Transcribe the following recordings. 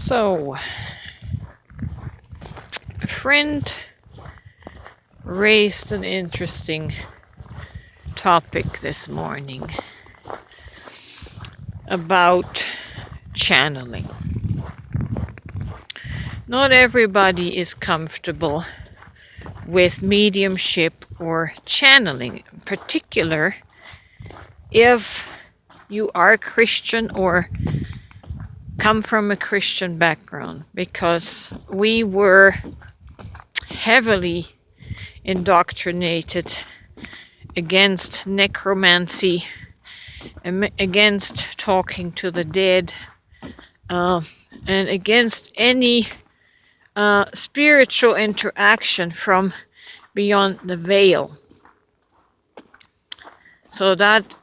So, a friend raised an interesting topic this morning about channeling. Not everybody is comfortable with mediumship or channeling, in particular if you are Christian or come from a Christian background, because we were heavily indoctrinated against necromancy, against talking to the dead, and against any spiritual interaction from beyond the veil. So that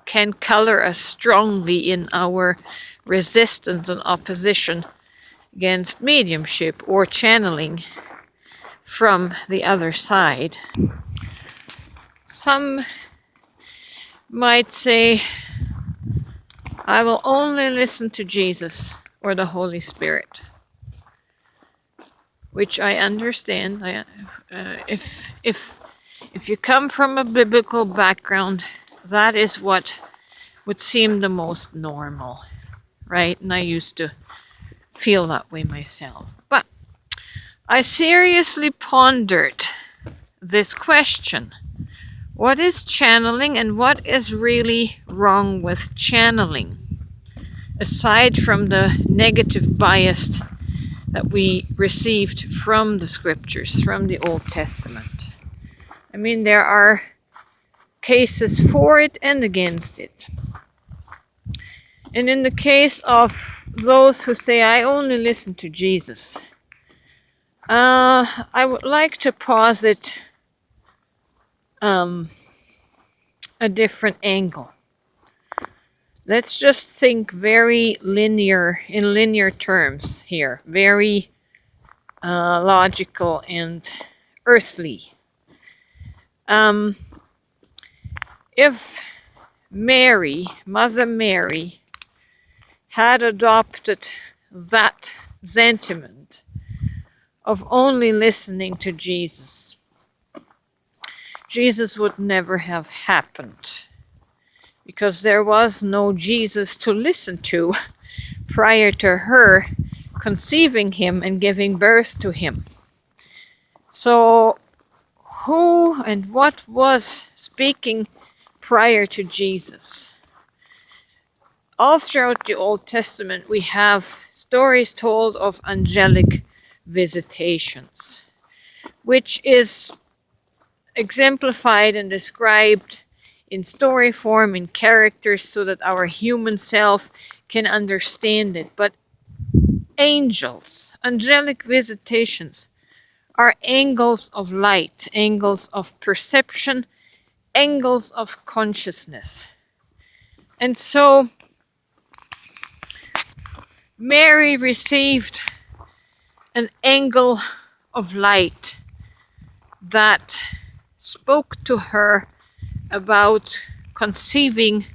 can color us strongly in our resistance and opposition against mediumship or channeling from the other side. Some might say, I will only listen to Jesus or the Holy Spirit, which I understand. If you come from a biblical background, that is what would seem the most normal, right? And I used to feel that way myself. But I seriously pondered this question. What is channeling and what is really wrong with channeling? Aside from the negative bias that we received from the scriptures, from the Old Testament. I mean, there are cases for it and against it. And in the case of those who say, I only listen to Jesus, I would like to posit a different angle. Let's just think very in linear terms here, very logical and earthly. If Mother Mary, had adopted that sentiment of only listening to Jesus, Jesus would never have happened, because there was no Jesus to listen to prior to her conceiving him and giving birth to him. So who and what was speaking prior to Jesus? All throughout the Old Testament, we have stories told of angelic visitations, which is exemplified and described in story form, in characters, so that our human self can understand it. But angelic visitations, are angles of light, angles of perception, angles of consciousness. And so Mary received an angle of light that spoke to her about conceiving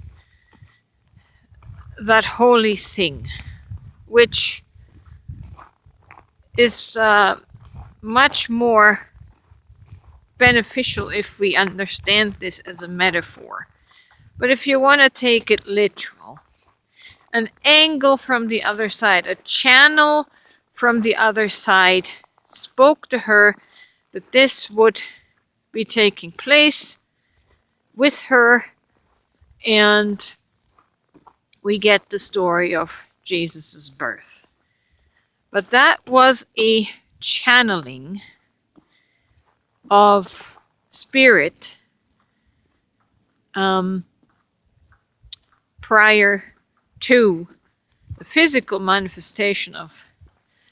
that holy thing, which is much more beneficial if we understand this as a metaphor. But if you want to take it literal, an angle from the other side, a channel from the other side, spoke to her that this would be taking place with her, and we get the story of Jesus' birth. But that was a channeling of spirit prior to the physical manifestation of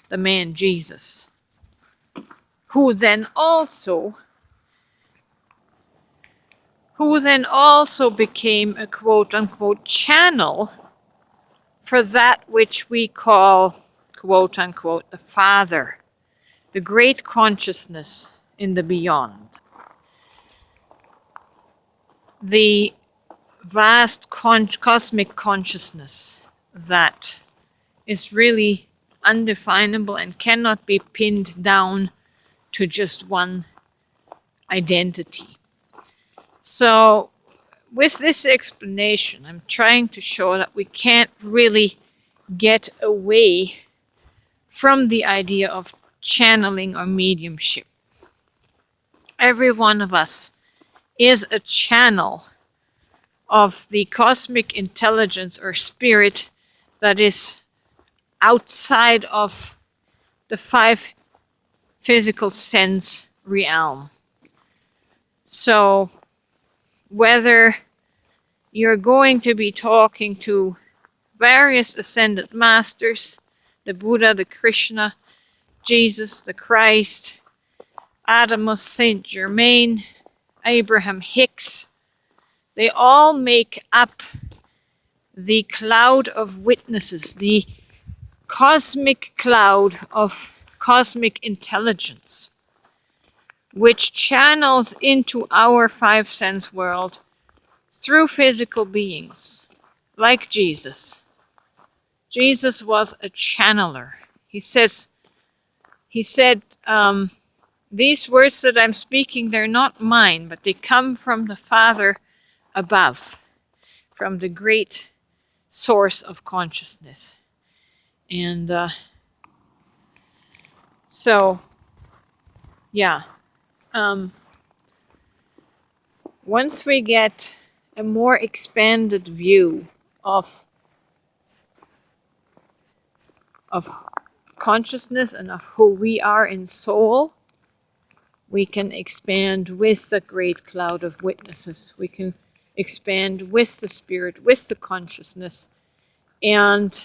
the man Jesus, who then also became a quote-unquote channel for that which we call quote-unquote the Father, the great consciousness in the beyond, the vast cosmic consciousness that is really undefinable and cannot be pinned down to just one identity. So with this explanation, I'm trying to show that we can't really get away from the idea of channeling or mediumship. Every one of us is a channel of the cosmic intelligence or spirit that is outside of the five physical sense realm. So whether you're going to be talking to various ascended masters, the Buddha, the Krishna, Jesus, the Christ, Adamus, Saint Germain, Abraham Hicks, they all make up the cloud of witnesses, the cosmic cloud of cosmic intelligence, which channels into our five sense world through physical beings, like Jesus. Jesus was a channeler. He said, these words that I'm speaking, they're not mine, but they come from the Father above, from the great source of consciousness. And once we get a more expanded view of consciousness and of who we are in soul, we can expand with the great cloud of witnesses. We can expand with the spirit, with the consciousness, and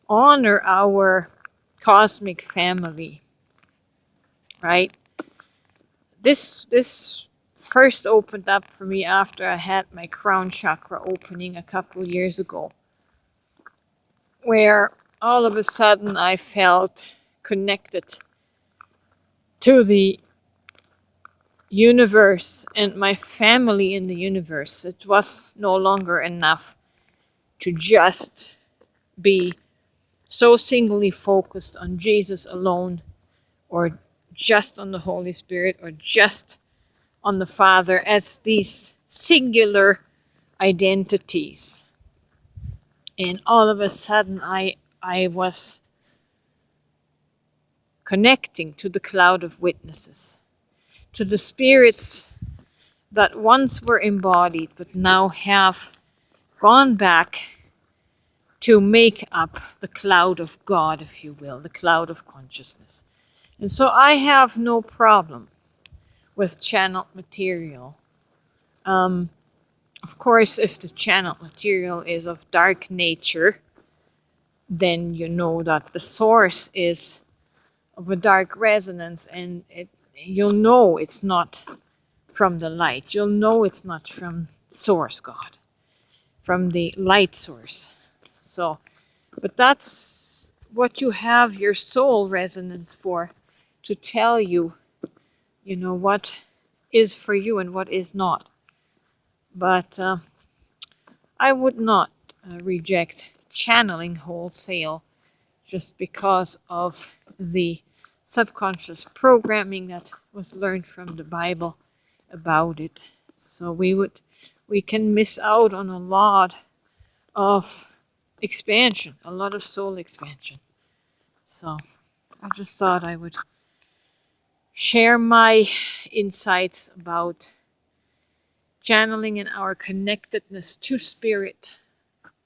honor our cosmic family, right? This first opened up for me after I had my crown chakra opening a couple years ago, where all of a sudden I felt connected to the universe and my family in the universe. It was no longer enough to just be so singly focused on Jesus alone, or just on the Holy Spirit, or just on the Father as these singular identities. And all of a sudden I was connecting to the cloud of witnesses, to the spirits that once were embodied but now have gone back to make up the cloud of God, if you will, the cloud of consciousness. And so I have no problem with channeled material. Of course, if the channeled material is of dark nature, then you know that the source is of a dark resonance, and you'll know it's not from the light. You'll know it's not from source God, from the light source. So, but that's what you have your soul resonance for, to tell you, you know, what is for you and what is not. But I would not reject channeling wholesale just because of the subconscious programming that was learned from the Bible about it. So we can miss out on a lot of expansion, a lot of soul expansion. So I just thought I would share my insights about channeling and our connectedness to spirit,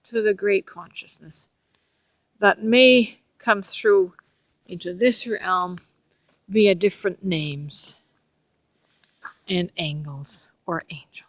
to the great consciousness that may come through into this realm via different names and angles or angels.